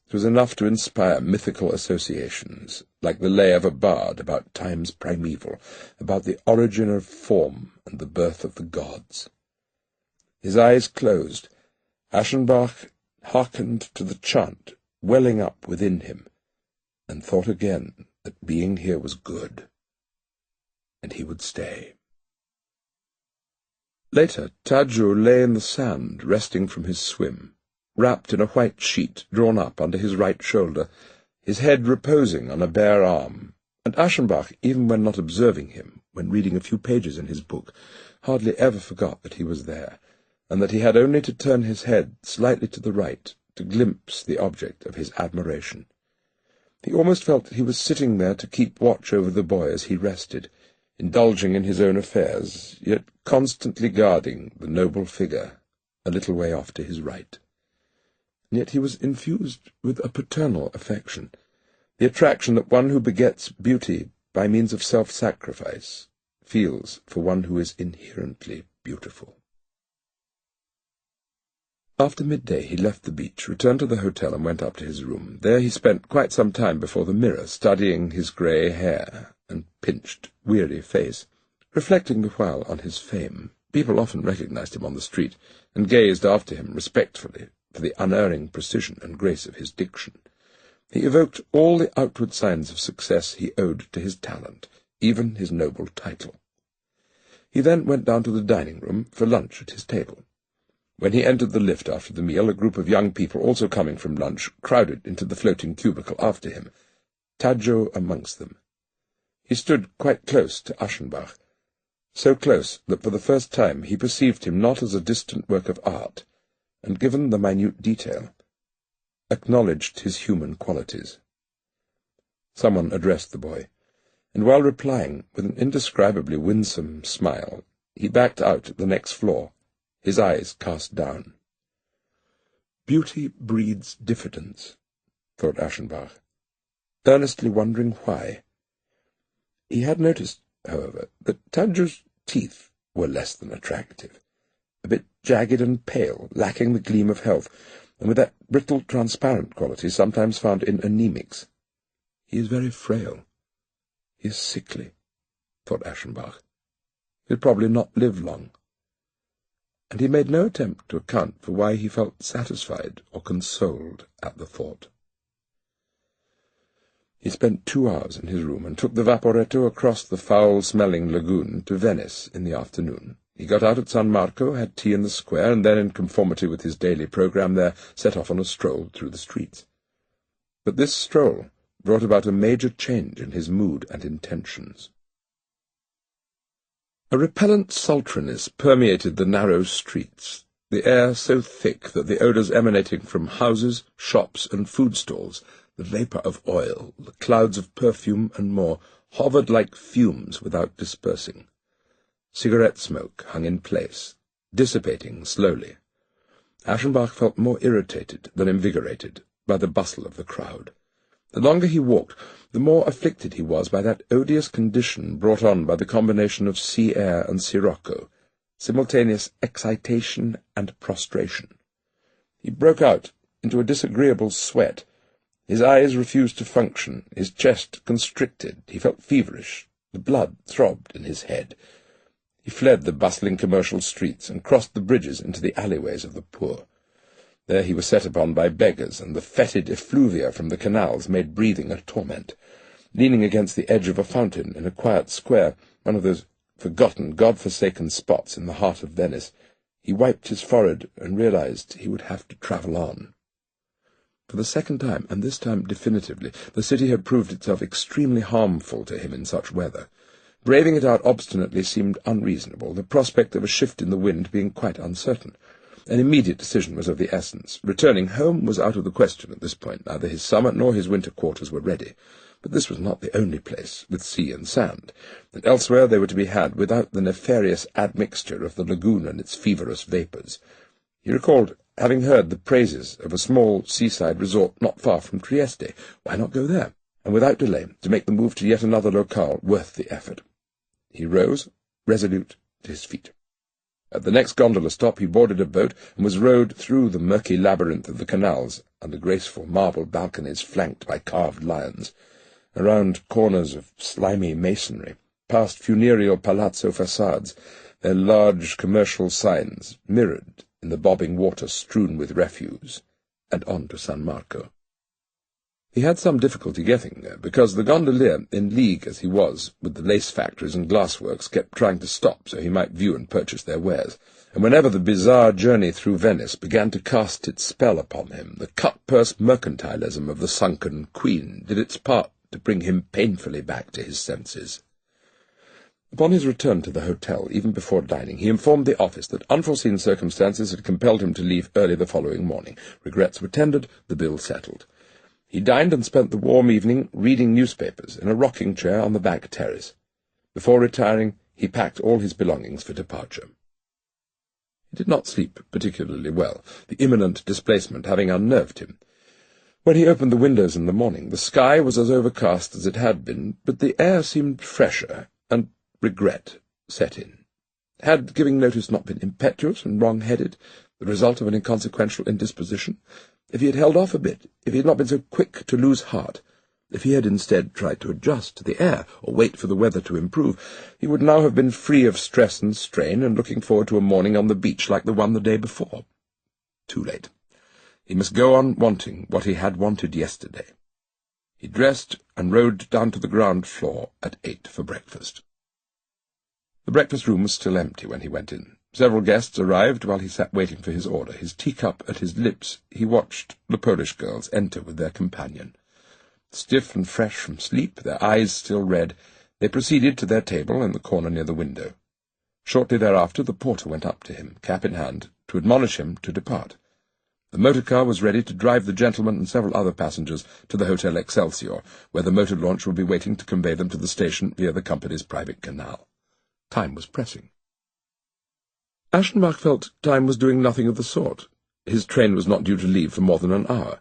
It was enough to inspire mythical associations, like the lay of a bard about times primeval, about the origin of form and the birth of the gods. His eyes closed. Aschenbach hearkened to the chant welling up within him, and thought again that being here was good, and he would stay. Later, Tadjo lay in the sand, resting from his swim, wrapped in a white sheet drawn up under his right shoulder, his head reposing on a bare arm, and Aschenbach, even when not observing him, when reading a few pages in his book, hardly ever forgot that he was there, and that he had only to turn his head slightly to the right to glimpse the object of his admiration. He almost felt that he was sitting there to keep watch over the boy as he rested, indulging in his own affairs, yet constantly guarding the noble figure a little way off to his right. And yet he was infused with a paternal affection, the attraction that one who begets beauty by means of self-sacrifice feels for one who is inherently beautiful. After midday he left the beach, returned to the hotel, and went up to his room. There he spent quite some time before the mirror, studying his grey hair and pinched, weary face, reflecting the while on his fame. People often recognized him on the street, and gazed after him respectfully for the unerring precision and grace of his diction. He evoked all the outward signs of success he owed to his talent, even his noble title. He then went down to the dining-room for lunch at his table. When he entered the lift after the meal, a group of young people, also coming from lunch, crowded into the floating cubicle after him, Tadjo amongst them. He stood quite close to Aschenbach, so close that for the first time he perceived him not as a distant work of art, and, given the minute detail, acknowledged his human qualities. Someone addressed the boy, and while replying with an indescribably winsome smile, he backed out at the next floor, his eyes cast down. Beauty breeds diffidence, thought Aschenbach, earnestly wondering why. He had noticed, however, that Tadjo's teeth were less than attractive, a bit jagged and pale, lacking the gleam of health, and with that brittle, transparent quality sometimes found in anemics. He is very frail. He is sickly, thought Aschenbach. He'll probably not live long. And he made no attempt to account for why he felt satisfied or consoled at the thought. He spent 2 hours in his room and took the vaporetto across the foul-smelling lagoon to Venice in the afternoon. He got out at San Marco, had tea in the square, and then, in conformity with his daily programme there, set off on a stroll through the streets. But this stroll brought about a major change in his mood and intentions. A repellent sultriness permeated the narrow streets, the air so thick that the odours emanating from houses, shops, and food stalls, the vapour of oil, the clouds of perfume, and more, hovered like fumes without dispersing. Cigarette smoke hung in place, dissipating slowly. Aschenbach felt more irritated than invigorated by the bustle of the crowd. The longer he walked, the more afflicted he was by that odious condition brought on by the combination of sea air and sirocco, simultaneous excitation and prostration. He broke out into a disagreeable sweat. His eyes refused to function, his chest constricted, he felt feverish, the blood throbbed in his head. He fled the bustling commercial streets and crossed the bridges into the alleyways of the poor. There he was set upon by beggars, and the fetid effluvia from the canals made breathing a torment. Leaning against the edge of a fountain in a quiet square, one of those forgotten, God-forsaken spots in the heart of Venice, he wiped his forehead and realized he would have to travel on. For the second time, and this time definitively, the city had proved itself extremely harmful to him in such weather. Braving it out obstinately seemed unreasonable, the prospect of a shift in the wind being quite uncertain. An immediate decision was of the essence. Returning home was out of the question at this point. Neither his summer nor his winter quarters were ready. But this was not the only place with sea and sand, and elsewhere they were to be had without the nefarious admixture of the lagoon and its feverous vapours. He recalled having heard the praises of a small seaside resort not far from Trieste. Why not go there, and without delay to make the move to yet another locale worth the effort? He rose, resolute, to his feet. At the next gondola stop he boarded a boat and was rowed through the murky labyrinth of the canals, under graceful marble balconies flanked by carved lions, around corners of slimy masonry, past funereal palazzo facades, their large commercial signs mirrored in the bobbing water strewn with refuse, and on to San Marco. He had some difficulty getting there, because the gondolier, in league as he was with the lace factories and glassworks, kept trying to stop so he might view and purchase their wares, and whenever the bizarre journey through Venice began to cast its spell upon him, the cut-purse mercantilism of the sunken queen did its part to bring him painfully back to his senses. Upon his return to the hotel, even before dining, he informed the office that unforeseen circumstances had compelled him to leave early the following morning. Regrets were tendered, the bill settled. He dined and spent the warm evening reading newspapers in a rocking chair on the back terrace. Before retiring, he packed all his belongings for departure. He did not sleep particularly well, the imminent displacement having unnerved him. When he opened the windows in the morning, the sky was as overcast as it had been, but the air seemed fresher, and regret set in. Had giving notice not been impetuous and wrong-headed, the result of an inconsequential indisposition? If he had held off a bit, if he had not been so quick to lose heart, if he had instead tried to adjust to the air, or wait for the weather to improve, he would now have been free of stress and strain, and looking forward to a morning on the beach like the one the day before. Too late. He must go on wanting what he had wanted yesterday. He dressed and rode down to the ground floor at 8 for breakfast. The breakfast room was still empty when he went in. Several guests arrived while he sat waiting for his order. His teacup at his lips, he watched the Polish girls enter with their companion. Stiff and fresh from sleep, their eyes still red, they proceeded to their table in the corner near the window. Shortly thereafter the porter went up to him, cap in hand, to admonish him to depart. The motor car was ready to drive the gentleman and several other passengers to the Hotel Excelsior, where the motor launch would be waiting to convey them to the station via the company's private canal. Time was pressing. Aschenbach felt time was doing nothing of the sort. His train was not due to leave for more than an hour.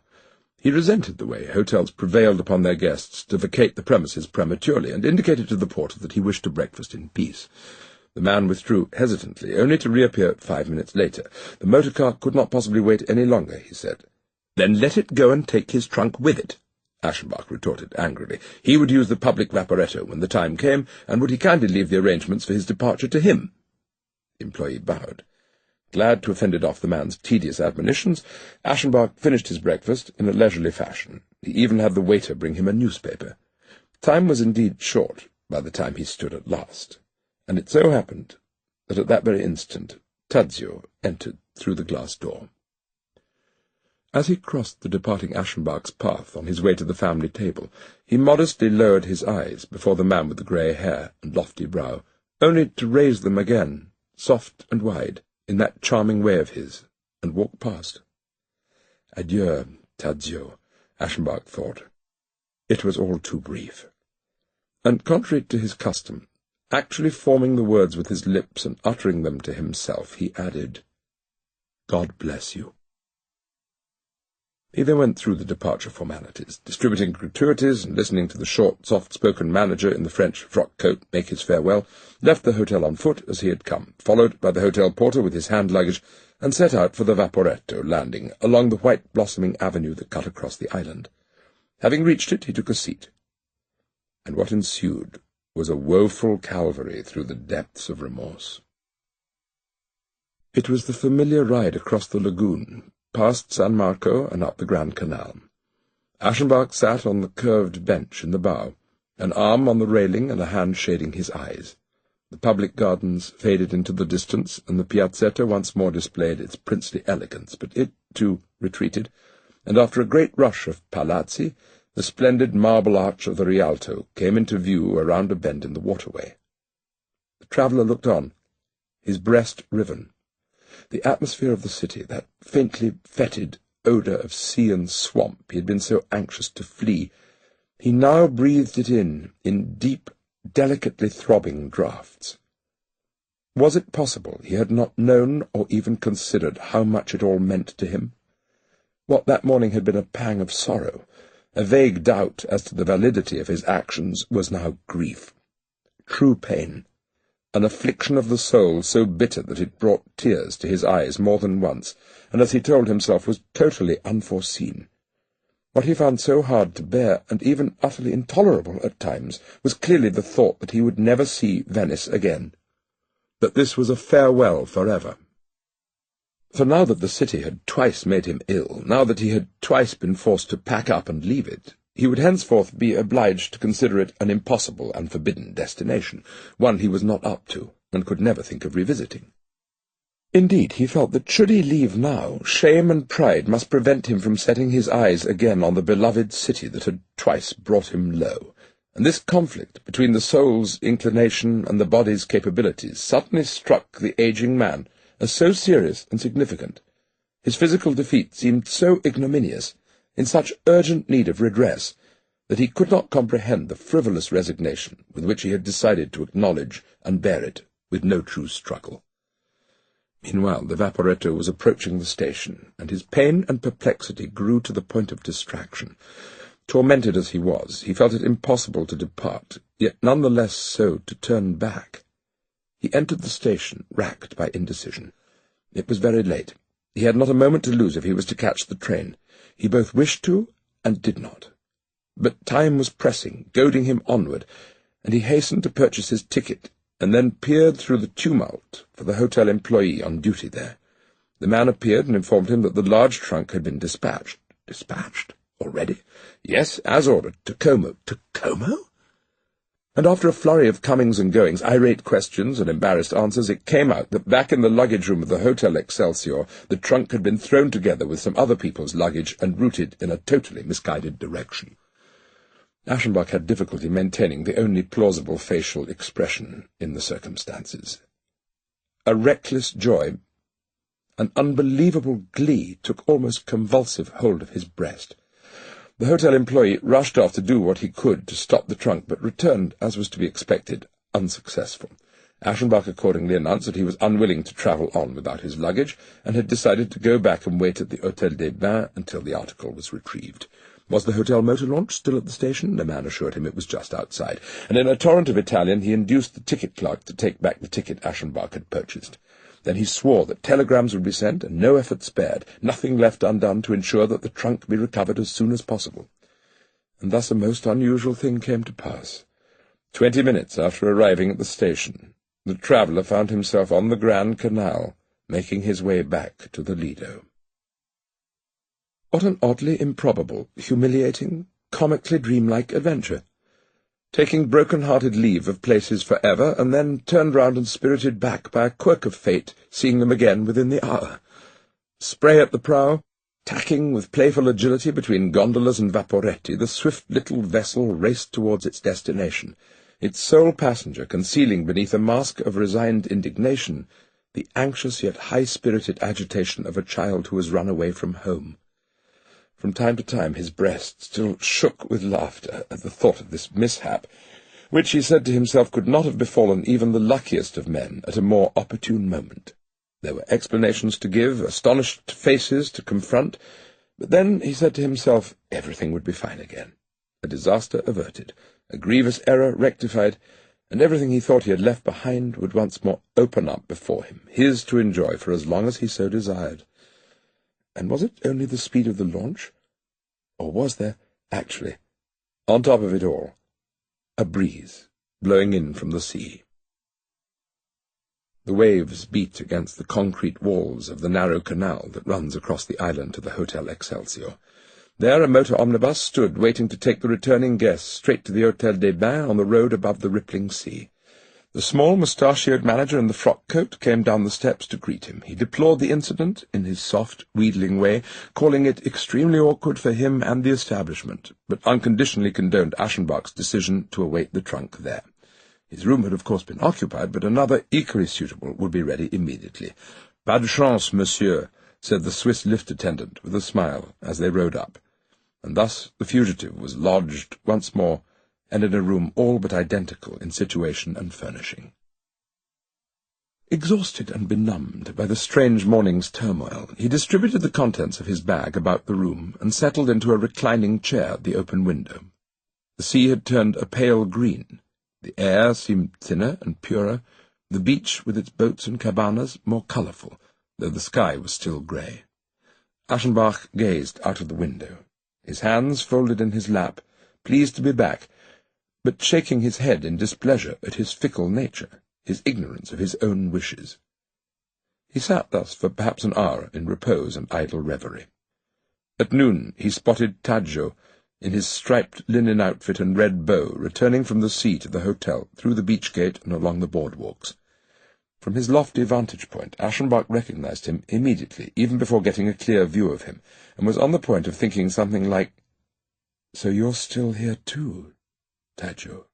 He resented the way hotels prevailed upon their guests to vacate the premises prematurely, and indicated to the porter that he wished to breakfast in peace. The man withdrew hesitantly, only to reappear 5 minutes later. The motor car could not possibly wait any longer, he said. "Then let it go and take his trunk with it," Aschenbach retorted angrily. He would use the public vaporetto when the time came, and would he kindly leave the arrangements for his departure to him? The employee bowed. Glad to have fended off the man's tedious admonitions, Aschenbach finished his breakfast in a leisurely fashion. He even had the waiter bring him a newspaper. Time was indeed short by the time he stood at last, and it so happened that at that very instant Tadzio entered through the glass door. As he crossed the departing Aschenbach's path on his way to the family table, he modestly lowered his eyes before the man with the grey hair and lofty brow, only to raise them again, soft and wide, in that charming way of his, and walk past. Adieu, Tadzio, Aschenbach thought. It was all too brief. And contrary to his custom, Actually forming the words with his lips and uttering them to himself, he added, "God bless you." He then went through the departure formalities, distributing gratuities and listening to the short, soft-spoken manager in the French frock-coat make his farewell, left the hotel on foot as he had come, followed by the hotel porter with his hand luggage, and set out for the Vaporetto landing along the white-blossoming avenue that cut across the island. Having reached it, he took a seat. And what ensued was a woeful calvary through the depths of remorse. It was the familiar ride across the lagoon, past San Marco and up the Grand Canal. Aschenbach sat on the curved bench in the bow, an arm on the railing and a hand shading his eyes. The public gardens faded into the distance, and the Piazzetta once more displayed its princely elegance, but it, too, retreated, and after a great rush of palazzi, the splendid marble arch of the Rialto came into view around a bend in the waterway. The traveller looked on, his breast riven. The atmosphere of the city, that faintly fetid odour of sea and swamp he had been so anxious to flee, he now breathed it in deep, delicately throbbing draughts. Was it possible he had not known or even considered how much it all meant to him? What that morning had been a pang of sorrow, a vague doubt as to the validity of his actions, was now grief, true pain, an affliction of the soul so bitter that it brought tears to his eyes more than once, and, as he told himself, was totally unforeseen. What he found so hard to bear, and even utterly intolerable at times, was clearly the thought that he would never see Venice again, that this was a farewell forever. For now that the city had twice made him ill, now that he had twice been forced to pack up and leave it, he would henceforth be obliged to consider it an impossible and forbidden destination, one he was not up to, and could never think of revisiting. Indeed, he felt that should he leave now, shame and pride must prevent him from setting his eyes again on the beloved city that had twice brought him low, and this conflict between the soul's inclination and the body's capabilities suddenly struck the ageing man as so serious and significant. His physical defeat seemed so ignominious, in such urgent need of redress, that he could not comprehend the frivolous resignation with which he had decided to acknowledge and bear it with no true struggle. Meanwhile, the Vaporetto was approaching the station, and his pain and perplexity grew to the point of distraction. Tormented as he was, he felt it impossible to depart, yet none the less so to turn back. He entered the station, racked by indecision. It was very late. He had not a moment to lose if he was to catch the train. He both wished to and did not. But time was pressing, goading him onward, and he hastened to purchase his ticket, and then peered through the tumult for the hotel employee on duty there. The man appeared and informed him that the large trunk had been dispatched. Dispatched? Already? Yes, as ordered. To Como. To Como? And after a flurry of comings and goings, irate questions and embarrassed answers, it came out that back in the luggage room of the Hotel Excelsior, the trunk had been thrown together with some other people's luggage and routed in a totally misguided direction. Aschenbach had difficulty maintaining the only plausible facial expression in the circumstances. A reckless joy, an unbelievable glee took almost convulsive hold of his breast. The hotel employee rushed off to do what he could to stop the trunk, but returned, as was to be expected, unsuccessful. Aschenbach accordingly announced that he was unwilling to travel on without his luggage, and had decided to go back and wait at the Hôtel des Bains until the article was retrieved. Was the hotel motor launch still at the station? The man assured him it was just outside, and in a torrent of Italian he induced the ticket clerk to take back the ticket Aschenbach had purchased. Then he swore that telegrams would be sent, and no effort spared, nothing left undone to ensure that the trunk be recovered as soon as possible. And thus a most unusual thing came to pass. 20 minutes after arriving at the station, the traveller found himself on the Grand Canal, making his way back to the Lido. What an oddly improbable, humiliating, comically dreamlike adventure! Taking broken-hearted leave of places for ever, and then turned round and spirited back by a quirk of fate, seeing them again within the hour. Spray at the prow, tacking with playful agility between gondolas and vaporetti, the swift little vessel raced towards its destination, its sole passenger concealing beneath a mask of resigned indignation the anxious yet high-spirited agitation of a child who has run away from home. From time to time his breast still shook with laughter at the thought of this mishap, which he said to himself could not have befallen even the luckiest of men at a more opportune moment. There were explanations to give, astonished faces to confront, but then, he said to himself, everything would be fine again. A disaster averted, a grievous error rectified, and everything he thought he had left behind would once more open up before him, his to enjoy for as long as he so desired. And was it only the speed of the launch? Or was there, actually, on top of it all, a breeze blowing in from the sea? The waves beat against the concrete walls of the narrow canal that runs across the island to the Hotel Excelsior. There a motor omnibus stood, waiting to take the returning guests straight to the Hôtel des Bains on the road above the rippling sea. The small, mustachioed manager in the frock-coat came down the steps to greet him. He deplored the incident in his soft, wheedling way, calling it extremely awkward for him and the establishment, but unconditionally condoned Aschenbach's decision to await the trunk there. His room had of course been occupied, but another equally suitable would be ready immediately. "Pas de chance, monsieur," said the Swiss lift attendant with a smile as they rode up. And thus the fugitive was lodged once more, and in a room all but identical in situation and furnishing. Exhausted and benumbed by the strange morning's turmoil, he distributed the contents of his bag about the room and settled into a reclining chair at the open window. The sea had turned a pale green. The air seemed thinner and purer, the beach with its boats and cabanas more colourful, though the sky was still grey. Aschenbach gazed out of the window, his hands folded in his lap, pleased to be back, but shaking his head in displeasure at his fickle nature, his ignorance of his own wishes. He sat thus for perhaps an hour in repose and idle reverie. At noon he spotted Taggio, in his striped linen outfit and red bow, returning from the sea to the hotel, through the beach gate and along the boardwalks. From his lofty vantage point, Aschenbach recognized him immediately, even before getting a clear view of him, and was on the point of thinking something like, "So you're still here too, Taggio?"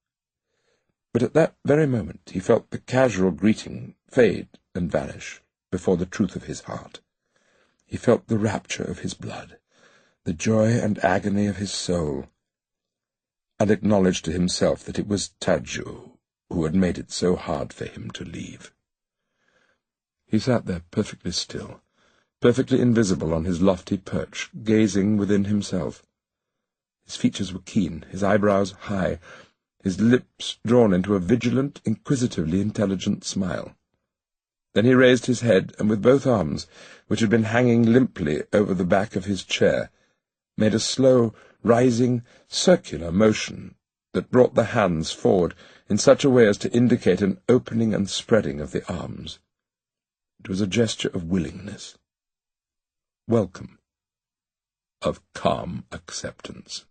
But at that very moment he felt the casual greeting fade and vanish before the truth of his heart. He felt the rapture of his blood, the joy and agony of his soul, and acknowledged to himself that it was Taggio who had made it so hard for him to leave. He sat there perfectly still, perfectly invisible on his lofty perch, gazing within himself. His features were keen, his eyebrows high, his lips drawn into a vigilant, inquisitively intelligent smile. Then he raised his head, and with both arms, which had been hanging limply over the back of his chair, made a slow, rising, circular motion that brought the hands forward in such a way as to indicate an opening and spreading of the arms. It was a gesture of willingness, welcome, of calm acceptance.